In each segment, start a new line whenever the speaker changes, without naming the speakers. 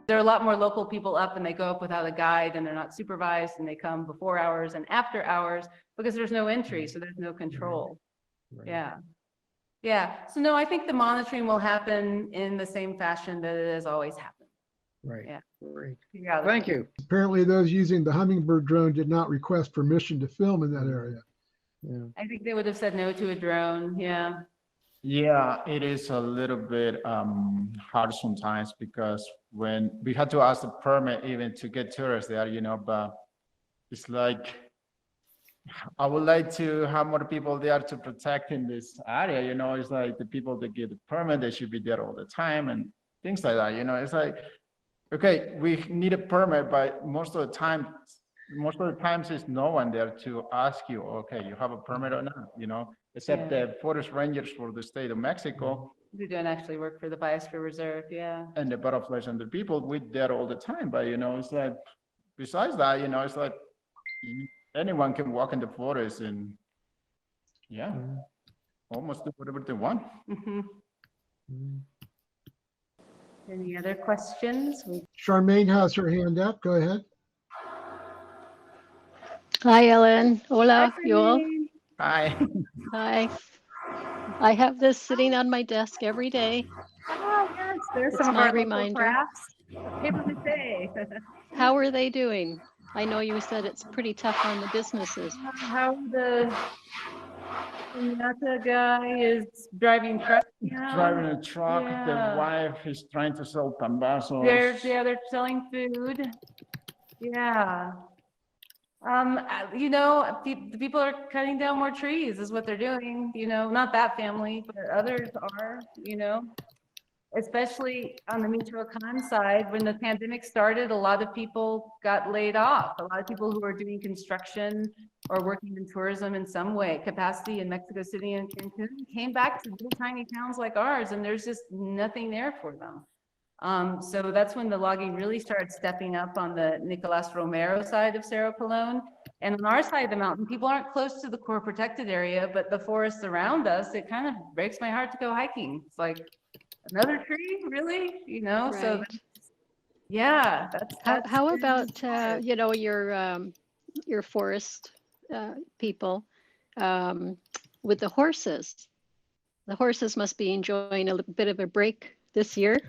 there are a lot more local people up, and they go up without a guide, and they're not supervised, and they come before hours and after hours because there's no entry, so there's no control.
Right.
Yeah. Yeah. So no, I think the monitoring will happen in the same fashion that it has always happened.
Right.
Yeah.
Great.
Yeah.
Thank you.
Apparently those using the Hummingbird drone did not request permission to film in that area.
Yeah.
I think they would have said no to a drone. Yeah.
Yeah, it is a little bit hard sometimes because when we had to ask the permit even to get tourists there, you know, but it's like, I would like to have more people there to protect in this area, you know, it's like the people that get the permit, they should be there all the time and things like that, you know, it's like, okay, we need a permit, but most of the times there's no one there to ask you, okay, you have a permit or not, you know, except the forest rangers for the state of Mexico.
Who don't actually work for the Biosphere Reserve. Yeah.
And the butterflies and the people, we're there all the time, but you know, it's like, besides that, you know, it's like, anyone can walk in the forest and almost do whatever they want.
Any other questions?
Charmaine has her hand up. Go ahead.
Hi, Ellen. Hola, you all.
Hi.
Hi. I have this sitting on my desk every day.
Oh, yes, there's
It's
some of
my
our local
reminder.
crafts. Paper mache.
How are they doing? I know you said it's pretty tough on the businesses.
How the Piñata guy is driving truck now.
Driving a truck,
Yeah.
the wife is trying to sell tambazos.
They're selling food. Yeah. You know, the people are cutting down more trees is what they're doing, you know, not that family, but others are, you know, especially on the Michoacan side. When the pandemic started, a lot of people got laid off. A lot of people who were doing construction or working in tourism in some way, capacity in Mexico City and Cancun, came back to little tiny towns like ours, and there's just nothing there for them. So that's when the logging really started stepping up on the Nicolas Romero side of Cerro Pelón. And on our side of the mountain, people aren't close to the core protected area, but the forests around us, it kind of breaks my heart to go hiking. It's like, another tree, really? You know, so
Right.
yeah, that's
How about, you know, your forest people with the horses? The horses must be enjoying a little bit of a break this year.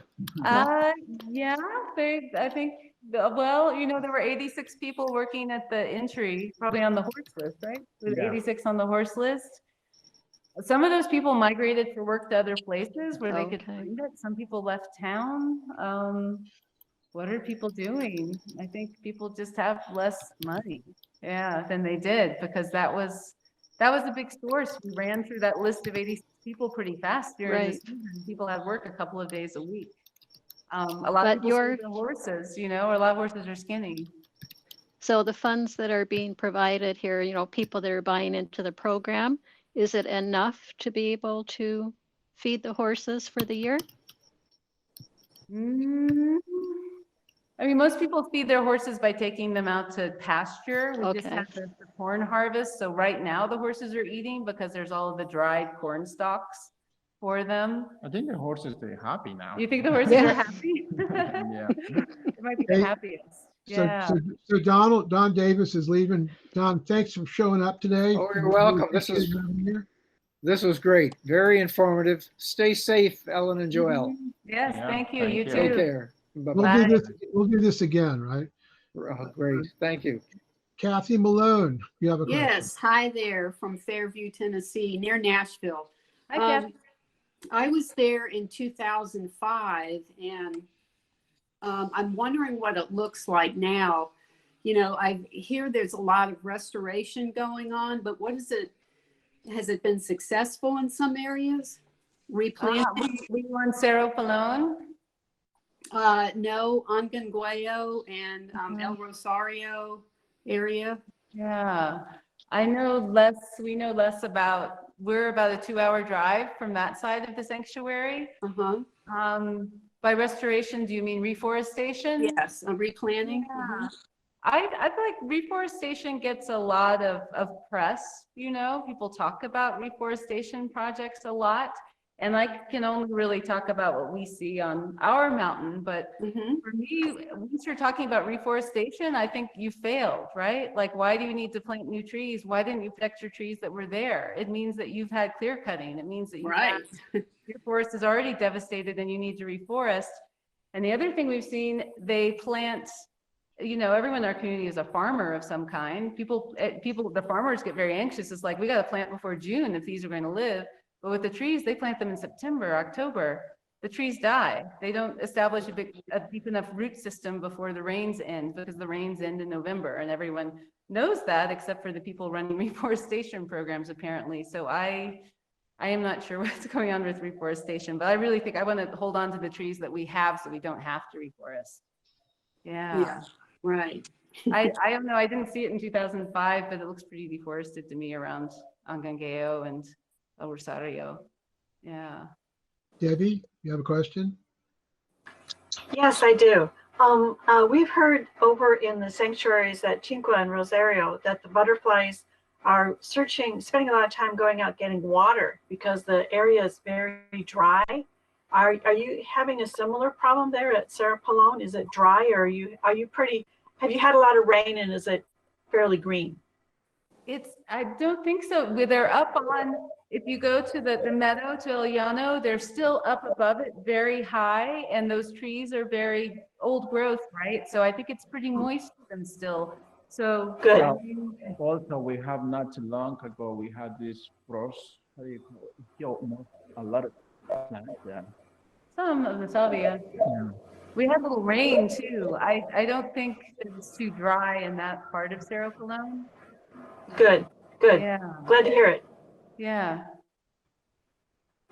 yeah, I think, well, you know, there were 86 people working at the entry, probably on the horse list, right? With 86 on the horse list. Some of those people migrated for work to other places where they could find it. Some people left town. What are people doing? I think people just have less money, than they did, because that was a big source. We ran through that list of 86 people pretty fast during the season. People have work a couple of days a week. A lot of people see the horses, you know, or a lot of horses are skinny.
So the funds that are being provided here, you know, people that are buying into the program, is it enough to be able to feed the horses for the year?
I mean, most people feed their horses by taking them out to pasture. We just had the corn harvest. So right now the horses are eating because there's all of the dried corn stalks for them.
I think the horses, they're happy now.
You think the horses are happy?
Yeah.
It might be the happiest. Yeah.
So Don Davis is leaving. Don, thanks for showing up today.
Oh, you're welcome. This was great. Very informative. Stay safe, Ellen and Joelle.
Yes, thank you. You too.
Take care.
We'll do this again, right?
Oh, great. Thank you.
Kathy Malone, you have a question.
Yes, hi there from Fairview, Tennessee, near Nashville.
Hi, Kathy.
I was there in 2005, and I'm wondering what it looks like now. You know, I hear there's a lot of restoration going on, but what is it? Has it been successful in some areas? Replanting?
Were you on Cerro Pelón?
No, on Gonguayo and El Rosario area.
Yeah, I know less. We know less about. We're about a 2-hour drive from that side of the sanctuary. By restoration, do you mean reforestation?
Yes, replanting.
Yeah. I feel like reforestation gets a lot of press, you know, people talk about reforestation projects a lot. And I can only really talk about what we see on our mountain, but
Mhm.
for me, once you're talking about reforestation, I think you failed, right? Like, why do you need to plant new trees? Why didn't you protect your trees that were there? It means that you've had clear cutting. It means that you've had,
Right.
your forest is already devastated and you need to reforest. And the other thing we've seen, they plant, you know, everyone in our community is a farmer of some kind. The farmers get very anxious. It's like, we got to plant before June if these are going to live. But with the trees, they plant them in September, October. The trees die. They don't establish a deep enough root system before the rains end, because the rains end in November, and everyone knows that except for the people running reforestation programs, apparently. So I am not sure what's going on with reforestation, but I really think I want to hold on to the trees that we have so we don't have to reforest.
Yeah, right.
I don't know. I didn't see it in 2005, but it looks pretty deforested to me around Angangeo and El Rosario. Yeah.
Debbie, you have a question?
Yes, I do. We've heard over in the sanctuaries at Chinqua and Rosario that the butterflies are spending a lot of time going out getting water because the area is very dry. Are you having a similar problem there at Cerro Pelón? Is it dry, or have you had a lot of rain and is it fairly green?
I don't think so. They're up on, if you go to the meadow to El Llano, they're still up above it very high, and those trees are very old growth, right? So I think it's pretty moist for them still. So
Good.
Well, also, we have not too long ago, we had this frost, how do you call it? It killed a lot of plants, yeah.
some of the salvia. We had a little rain too. I don't think that it's too dry in that part of Cerro Pelón.
Good.
Yeah,
Glad to hear it.
yeah.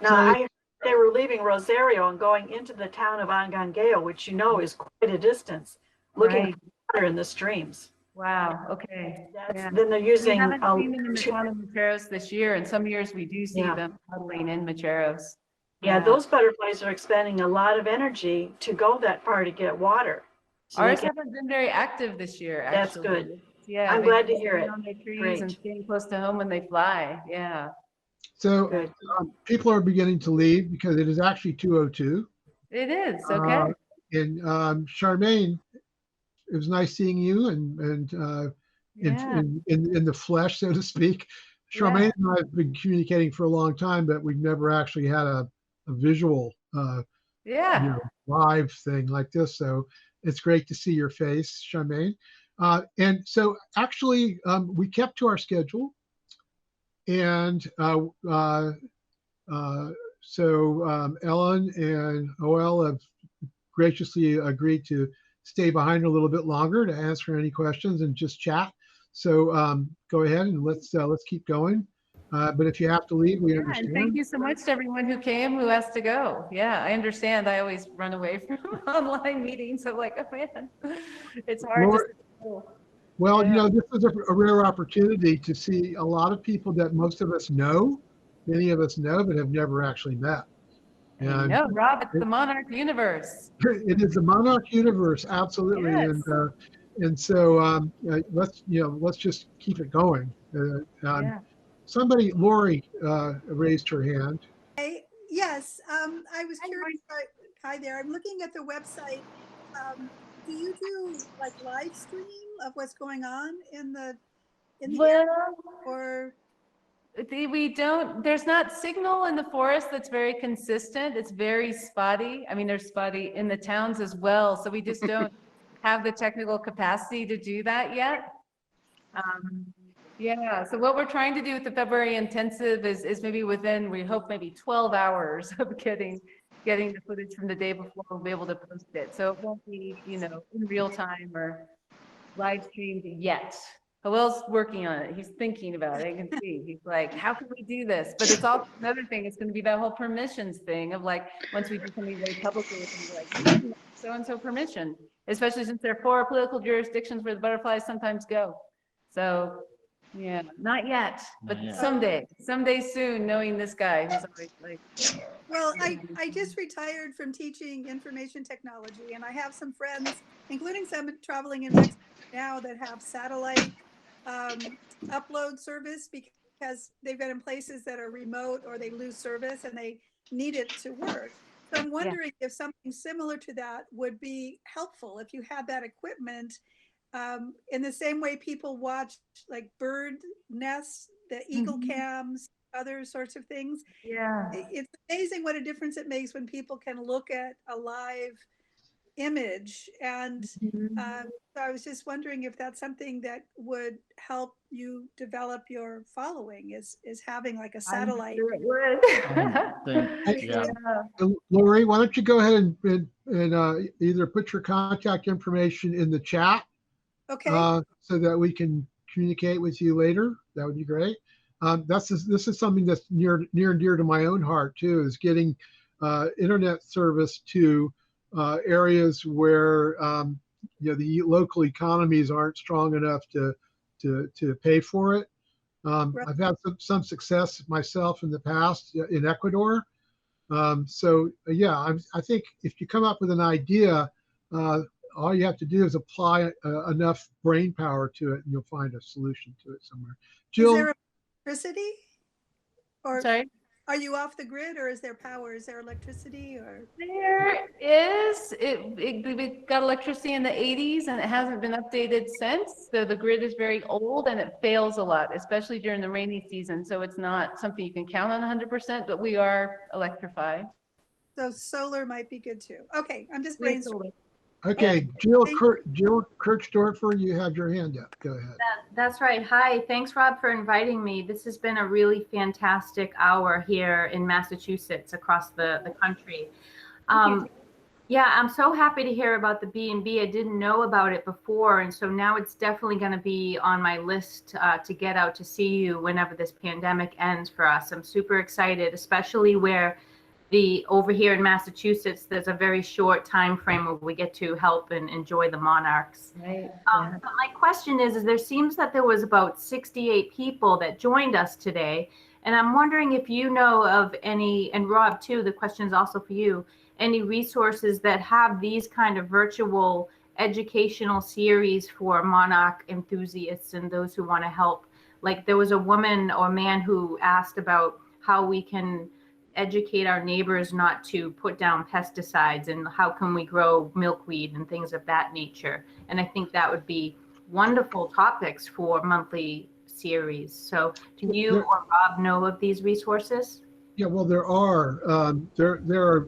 Now,
So-
I heard they were leaving Rosario and going into the town of Angangeo, which you know is quite a distance, looking
Right.
for water in the streams.
Wow, okay. Yeah.
Then they're
We
using
haven't seen them in the town of Macheros this year, and some years we do see
Yeah.
them huddling in Macheros.
yeah, those butterflies are expending a lot of energy to go that far to get water. So
Ours haven't been very active this year,
That's
actually.
good.
Yeah.
I'm
they've
glad to
been
hear
sitting
it.
on their trees
Great.
and staying close to home when they fly. Yeah.
So
Good.
people are beginning to leave because it is actually 2:02.
It is, okay.
And Charmaine, it was nice seeing you and
Yeah.
in the flesh, so to speak. Charmaine and I have been communicating for a long time, but we've never actually had a visual,
Yeah.
live thing like this. So it's great to see your face, Charmaine. And so actually, we kept to our schedule, and so Ellen and OL have graciously agreed to stay behind a little bit longer to answer any questions and just chat. So go ahead and let's keep going. But if you have to leave, we
Yeah, and
understand.
thank you so much to everyone who came, who has to go. Yeah, I understand. I always run away from online meetings. I'm like, oh man, it's hard
Lord,
to.
Well,
Yeah.
this is a rare opportunity to see a lot of people that most of us know, many of us know, but have never actually met. And
No, Rob, it's the Monarch universe.
it is the Monarch universe, absolutely.
Yes.
And so let's just keep it going.
Yeah.
Somebody, Lori, raised her hand.
Yes, I was curious. Hi there. I'm looking at the website. Do you do like live stream of what's going on in the area, or?
We don't, there's not signal in the forest that's very consistent. It's very spotty. I mean, there's spotty in the towns as well. So we just don't have the technical capacity to do that yet. Yeah, so what we're trying to do with the February intensive is maybe within, we hope maybe 12 hours of getting the footage from the day before, we'll be able to post it. So it won't be, in real time or live streamed yet. Howell's working on it. He's thinking about it. I can see. He's like, how can we do this? But it's also another thing. It's going to be that whole permissions thing of like, once we do something very publicly, it's going to be like, so-and-so permission, especially since there are 4 political jurisdictions where the butterflies sometimes go. So yeah, not yet, but someday soon, knowing this guy who's always like.
Well, I just retired from teaching information technology, and I have some friends, including some traveling in Mexico now, that have satellite upload service because they've been in places that are remote or they lose service, and they need it to work. So I'm wondering if something similar to that would be helpful if you had that equipment, in the same way people watch like bird nests, the eagle cams, other sorts of things.
Yeah.
It's amazing what a difference it makes when people can look at a live image. And so I was just wondering if that's something that would help you develop your following, is having like a satellite.
I'm sure it would.
Yeah.
Lori, why don't you go ahead and either put your contact information in the chat,
Okay.
so that we can communicate with you later. That would be great. This is something that's near and dear to my own heart too, is getting internet service to areas where the local economies aren't strong enough to pay for it. I've had some success myself in the past in Ecuador. I think if you come up with an idea, all you have to do is apply enough brain power to it, and you'll find a solution to it somewhere. Jill,
is there electricity, or
Sorry?
are you off the grid, or is there power? Is there electricity, or?
There is. We got electricity in the 80s and it hasn't been updated since. So the grid is very old and it fails a lot, especially during the rainy season. So it's not something you can count on 100%, but we are electrified.
So solar might be good too. Okay, I'm just brainstorming.
okay, Jill Kirchdorfer, you have your hand up. Go ahead.
That's right. Hi, thanks Rob for inviting me. This has been a really fantastic hour here in Massachusetts, across the country. Yeah, I'm so happy to hear about the B&B. I didn't know about it before, and so now it's definitely going to be on my list to get out to see you whenever this pandemic ends for us. I'm super excited, especially where over here in Massachusetts, there's a very short time frame where we get to help and enjoy the monarchs.
Right.
But my question is there seems that there was about 68 people that joined us today. And I'm wondering if you know of any, and Rob too, the question is also for you, any resources that have these kind of virtual educational series for monarch enthusiasts and those who want to help. Like there was a woman or man who asked about how we can educate our neighbors not to put down pesticides, and how can we grow milkweed and things of that nature. And I think that would be wonderful topics for monthly series. So do you or Rob know of these resources?
Yeah, well, there are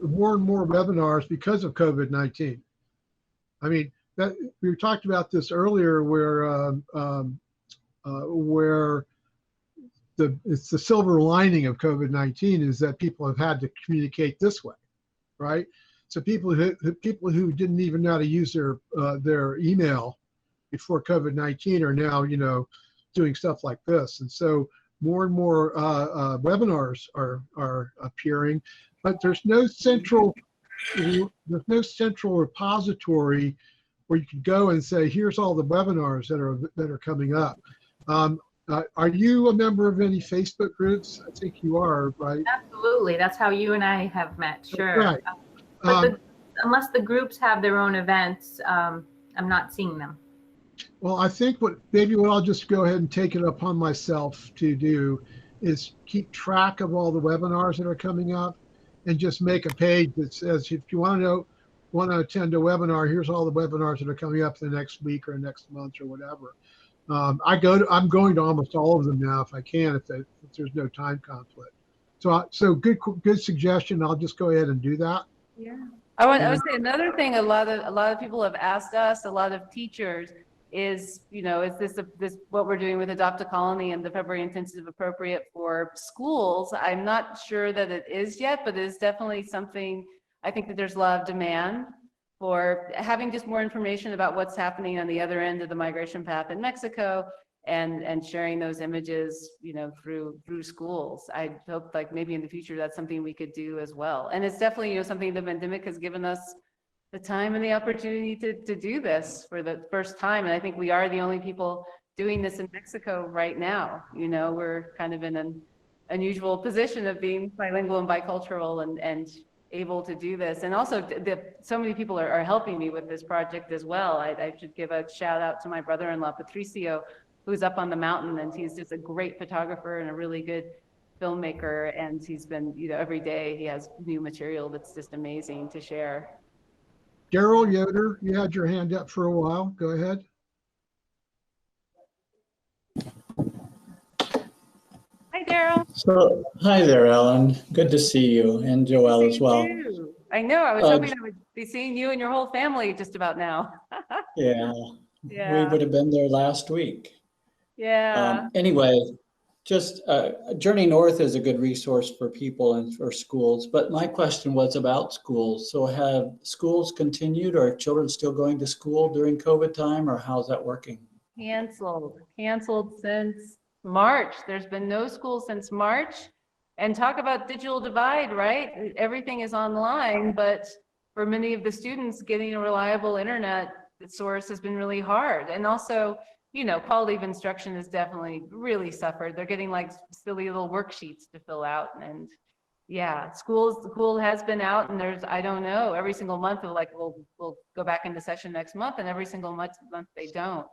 more and more webinars because of COVID-19. I mean, we talked about this earlier, where it's the silver lining of COVID-19 is that people have had to communicate this way, right? So people who didn't even know how to use their email before COVID-19 are now, doing stuff like this. And so more and more webinars are appearing, but there's no central repository where you can go and say, here's all the webinars that are coming up. Are you a member of any Facebook groups? I think you are, right?
Absolutely. That's how you and I have met. Sure.
Right.
But unless the groups have their own events, I'm not seeing them.
Well, I think what I'll just go ahead and take it upon myself to do is keep track of all the webinars that are coming up, and just make a page that says, if you want to attend a webinar, here's all the webinars that are coming up the next week or next month or whatever. I'm going to almost all of them now if I can, if there's no time conflict. So good suggestion. I'll just go ahead and do that.
Yeah. I would say another thing a lot of people have asked us, a lot of teachers, is this what we're doing with Adopt a Colony and the February Intensive appropriate for schools? I'm not sure that it is yet, but it is definitely something. I think that there's a lot of demand for having just more information about what's happening on the other end of the migration path in Mexico, and sharing those images, through schools. I hope like maybe in the future that's something we could do as well. And it's definitely something the pandemic has given us the time and the opportunity to do this for the first time. And I think we are the only people doing this in Mexico right now. We're kind of in an unusual position of being bilingual and bicultural and able to do this. And also so many people are helping me with this project as well. I should give a shout out to my brother-in-law, Patricio, who's up on the mountain, and he's just a great photographer and a really good filmmaker, and he's been, every day he has new material that's just amazing to share.
Daryl Yoder, you had your hand up for a while. Go ahead.
Hi, Daryl.
So, hi there, Ellen. Good to see you, and Joelle
See
as
you
well.
too. I know. I was hoping I would be seeing you and your whole family just about now.
Yeah, we
Yeah.
would have been there last week.
Yeah.
Anyway, just Journey North is a good resource for people and for schools. But my question was about schools. So have schools continued, or are children still going to school during COVID time, or how's that working?
Canceled since March. There's been no school since March. And talk about digital divide, right? Everything is online, but for many of the students, getting a reliable internet source has been really hard. And also, quality of instruction has definitely really suffered. They're getting like silly little worksheets to fill out. And yeah, school has been out, and I don't know, every single month they're like, we'll go back into session next month, and every single month they don't.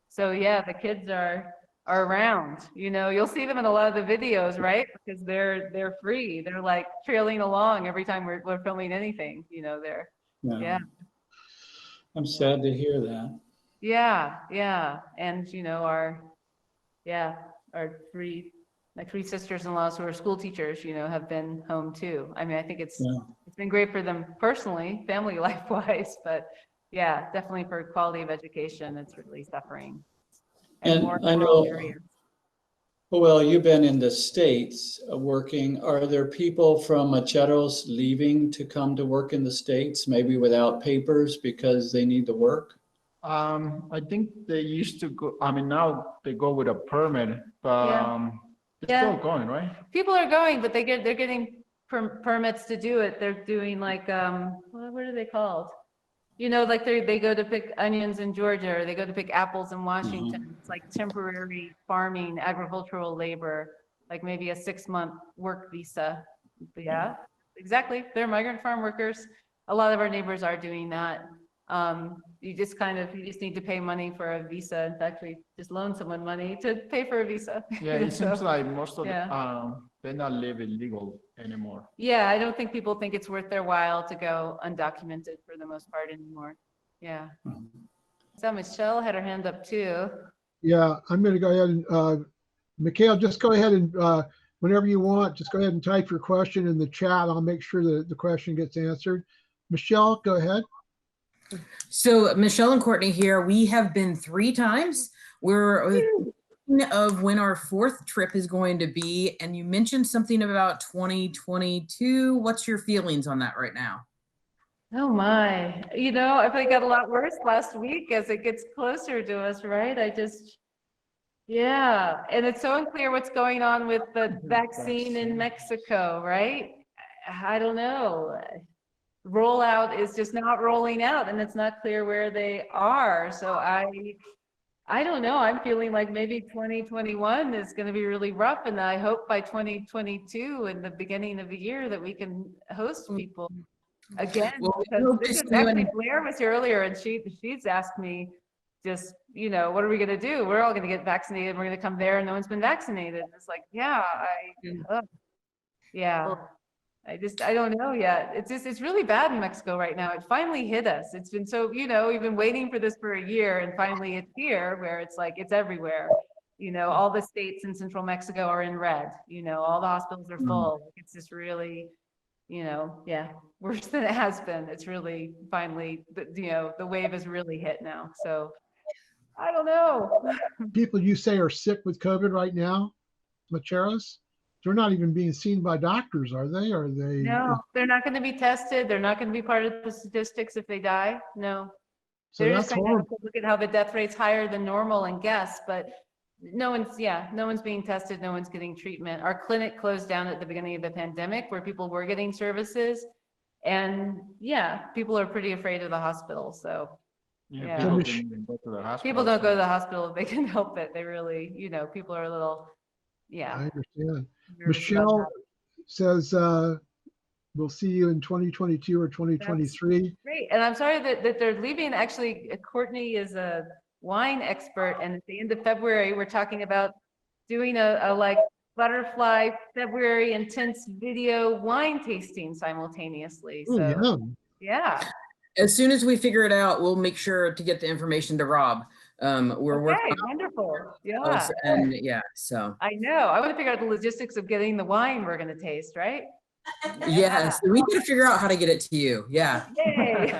So yeah, the kids are around, you'll see them in a lot of the videos, right? Because they're free. They're like trailing along every time we're filming anything, yeah.
I'm sad to hear that.
Yeah. And our three sisters-in-laws who are school teachers, have been home too. I mean, I think it's been great for them personally, family life wise, but yeah, definitely for quality of education, it's really suffering.
And
more
I
rural
know,
areas.
well, you've been in the States working. Are there people from Macheros leaving to come to work in the States, maybe without papers because they need to work?
I think they used to go, I mean, now they go with a permit, but it's still going, right?
People are going, but they're getting permits to do it. They're doing like, what are they called? Like they go to pick onions in Georgia, or they go to pick apples in Washington. It's like temporary farming, agricultural labor, like maybe a 6-month work visa. But yeah, exactly. They're migrant farm workers. A lot of our neighbors are doing that. You just need to pay money for a visa. In fact, we just loan someone money to pay for a visa.
Yeah, it seems like most of they're not living legal anymore.
Yeah, I don't think people think it's worth their while to go undocumented for the most part anymore. Yeah. So Michelle had her hand up too.
Yeah, I'm going to go ahead and, Mikhail, just go ahead and whenever you want, just go ahead and type your question in the chat. I'll make sure that the question gets answered. Michelle, go ahead.
So Michelle and Courtney here. We have been 3 times. We're of when our 4th trip is going to be, and you mentioned something about 2022. What's your feelings on that right now?
Oh my, I feel like it got a lot worse last week as it gets closer to us, right? Yeah, and it's so unclear what's going on with the vaccine in Mexico, right? I don't know. Rollout is just not rolling out, and it's not clear where they are. So I don't know. I'm feeling like maybe 2021 is going to be really rough, and I hope by 2022 and the beginning of the year that we can host people again.
Well,
Because this is actually Blair was here earlier, and she's asked me just, what are we going to do? We're all going to get vaccinated. We're going to come there, and no one's been vaccinated. And it's like, I don't know yet. It's really bad in Mexico right now. It finally hit us. It's been so, we've been waiting for this for a year, and finally it's here, where it's like, it's everywhere. All the states in central Mexico are in red, all the hospitals are full. It's just really, worse than it has been. It's really finally, the wave has really hit now. So I don't know.
People you say are sick with COVID right now, Macheros? They're not even being seen by doctors, are they? Are they?
No, they're not going to be tested. They're not going to be part of the statistics if they die. No.
So
they're
that's
just going to
horrible.
look at how the death rate's higher than normal and guess, but no one's being tested. No one's getting treatment. Our clinic closed down at the beginning of the pandemic where people were getting services. And people are pretty afraid of the hospital. So
People don't even go to the hospital.
People don't go to the hospital if they can help it. They really, people are a little,
I understand. Michelle says, we'll see you in 2022 or 2023.
That's great. And I'm sorry that they're leaving. Actually, Courtney is a wine expert. And at the end of February, we're talking about doing a like butterfly February intense video wine tasting simultaneously.
Oh,
So
yeah.
yeah.
As soon as we figure it out, we'll make sure to get the information to Rob. We're working
Okay, wonderful.
on
Yeah.
those, and yeah, so
I know. I want to figure out the logistics of getting the wine we're going to taste, right?
yes, we need to figure out how to get it to you. Yeah.
Yay.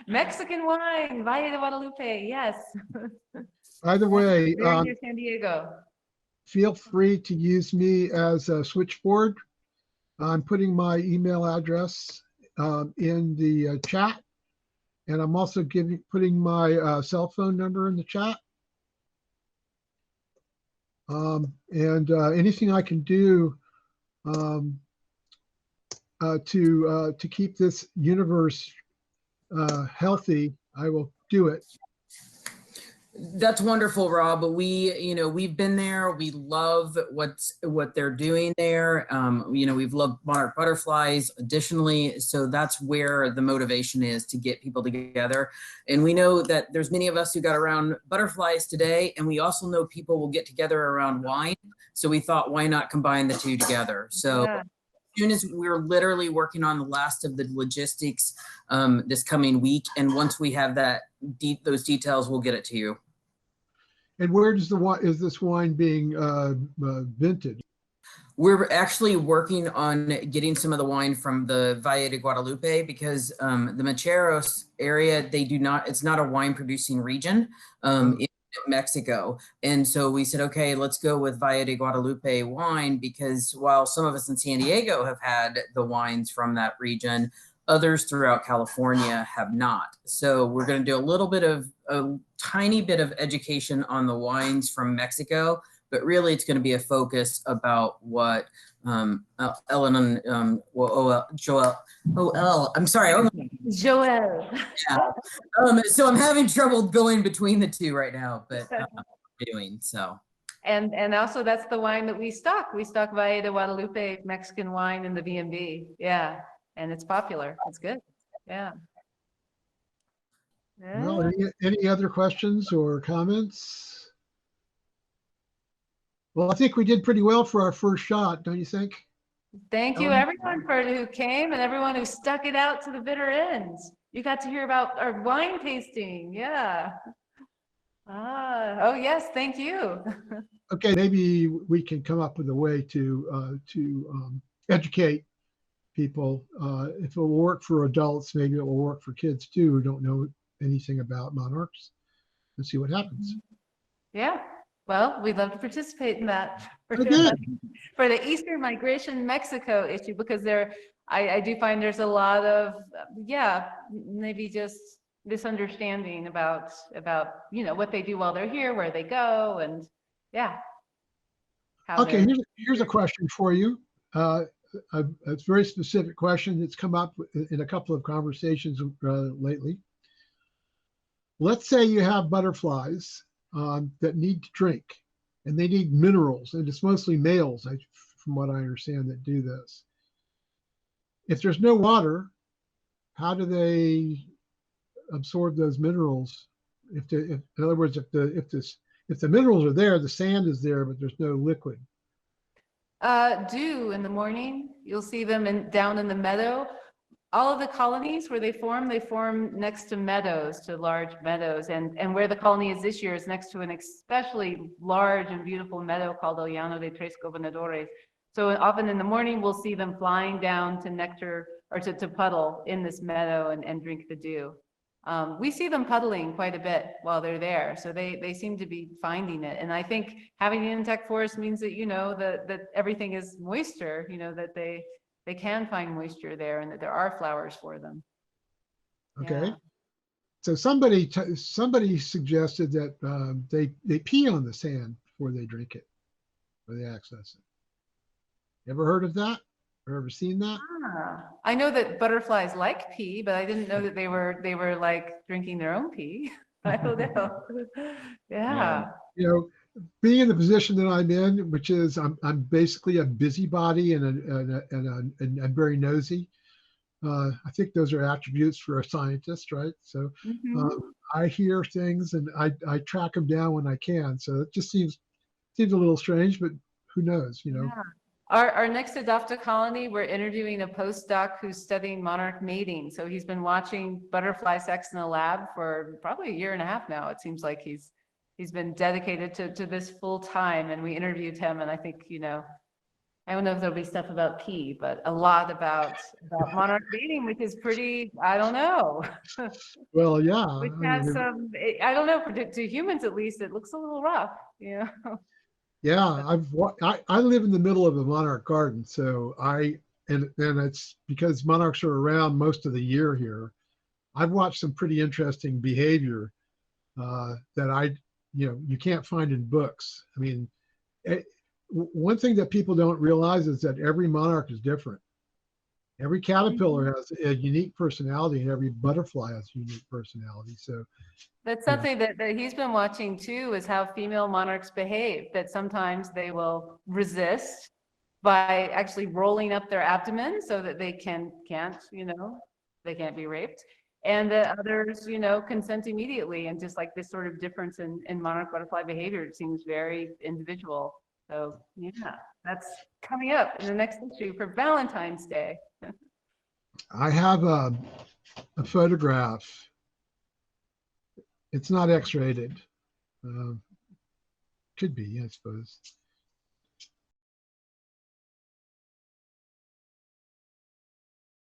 Mexican wine, Valle de Guadalupe. Yes.
By the way,
Very near San Diego.
feel free to use me as a switchboard. I'm putting my email address in the chat, and I'm also putting my cell phone number in the chat. And anything I can do to keep this universe healthy, I will do it.
That's wonderful, Rob. But we've been there. We love what they're doing there. We've loved monarch butterflies additionally. So that's where the motivation is, to get people together. And we know that there's many of us who got around butterflies today, and we also know people will get together around wine. So we thought, why not combine the two together? So
Yeah.
as soon as we're literally working on the last of the logistics this coming week, and once we have those details, we'll get it to you.
And where does is this wine being vinted?
We're actually working on getting some of the wine from the Valle de Guadalupe, because the Macheros area, it's not a wine producing region in Mexico. And so we said, okay, let's go with Valle de Guadalupe wine, because while some of us in San Diego have had the wines from that region, others throughout California have not. So we're going to do a tiny bit of education on the wines from Mexico, but really it's going to be a focus about what Ellen and Joel, I'm sorry.
Joel.
Yeah. So I'm having trouble going between the two right now, but doing so.
And also that's the wine that we stock. We stock Valle de Guadalupe Mexican wine in the B&B. Yeah. And it's popular. It's good. Yeah.
Well, any other questions or comments? Well, I think we did pretty well for our first shot, don't you think?
Thank you everyone who came, and everyone who stuck it out to the bitter end. You got to hear about our wine tasting. Yeah. Oh yes, thank you.
Okay, maybe we can come up with a way to educate people. If it will work for adults, maybe it will work for kids too, who don't know anything about monarchs, and see what happens.
Yeah. Well, we'd love to participate in that for the Eastern migration Mexico issue, because I do find there's a lot of maybe just misunderstanding about what they do while they're here, where they go, and
Okay, here's a question for you. A very specific question that's come up in a couple of conversations lately. Let's say you have butterflies that need to drink, and they need minerals, and it's mostly males, from what I understand, that do this. If there's no water, how do they absorb those minerals? In other words, if the minerals are there, the sand is there, but there's no liquid.
Dew in the morning, you'll see them down in the meadow. All of the colonies where they form next to meadows, to large meadows. And where the colony is this year is next to an especially large and beautiful meadow called El Llano de Tres Gobernadores. So often in the morning, we'll see them flying down to nectar, or to puddle in this meadow and drink the dew. We see them puddling quite a bit while they're there. So they seem to be finding it. And I think having an intact forest means that, that everything is moisture, that they can find moisture there, and that there are flowers for them.
Okay.
Yeah.
So somebody suggested that they pee on the sand before they drink it, or they access it. Ever heard of that? Or ever seen that?
I know that butterflies like pee, but I didn't know that they were like drinking their own pee. I don't know. Yeah.
Being in the position that I'm in, which is I'm basically a busybody and I'm very nosy. I think those are attributes for a scientist, right? So I hear things and I track them down when I can. So it just seems a little strange, but who knows, you know?
Yeah. Our next adopt a colony, we're interviewing a postdoc who's studying monarch mating. So he's been watching butterfly sex in the lab for probably a year and a half now. It seems like he's been dedicated to this full time, and we interviewed him, and I think, you know, I don't know if there'll be stuff about pee, but a lot about monarch mating, which is pretty, I don't know.
Well, yeah.
Which
I
has
mean,
some, I don't know, to humans at least, it looks a little rough, you know?
yeah, I live in the middle of a monarch garden, so and it's because monarchs are around most of the year here. I've watched some pretty interesting behavior that you can't find in books. I mean, one thing that people don't realize is that every monarch is different. Every caterpillar has a unique personality, and every butterfly has a unique personality. So
That's something that he's been watching too, is how female monarchs behave, that sometimes they will resist by actually rolling up their abdomen so that they can't, you know, they can't be raped. And the others, you know, consent immediately. And just like this sort of difference in monarch butterfly behavior, it seems very individual. So yeah, that's coming up in the next issue for Valentine's Day.
I have a photograph. It's not X-rated. Could be, I suppose.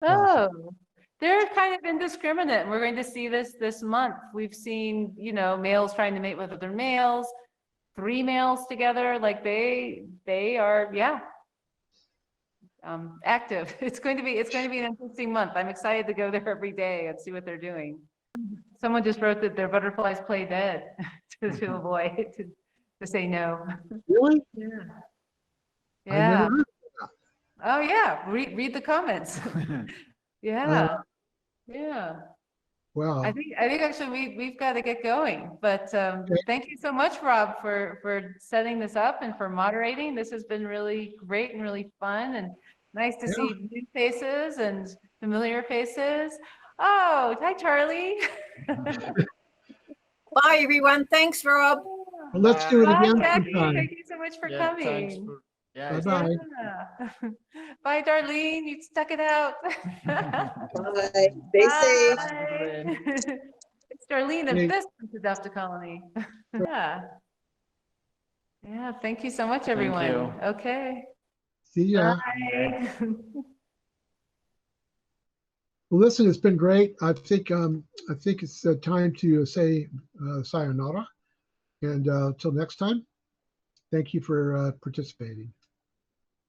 Oh, they're kind of indiscriminate. And we're going to see this month. We've seen, you know, males trying to mate with other males, 3 males together. Like they are, yeah, active. It's going to be an interesting month. I'm excited to go there every day and see what they're doing. Someone just wrote that their butterflies play dead to avoid to say no.
Really?
Yeah.
I never
Yeah.
heard.
Oh yeah. Read the comments. Yeah. Yeah.
Wow.
I think actually we've got to get going. But thank you so much, Rob, for setting this up and for moderating. This has been really great and really fun and nice to see new faces and familiar faces. Oh, hi, Charlie.
Bye, everyone. Thanks, Rob.
Well, let's do it
Bye,
again
Jackie.
sometime.
Thank you so much for
Yeah, thanks
coming.
for, yeah,
Bye-bye.
Yeah. Bye, Darlene. You stuck it out.
Bye. Stay safe.
Bye. It's Darlene
Hey.
of this Adopt a Colony. Yeah. Yeah. Thank you so much, everyone.
you.
Okay.
See ya.
Bye.
Well, listen, it's been great. I think it's time to say sayonara, and till next time, thank you for participating.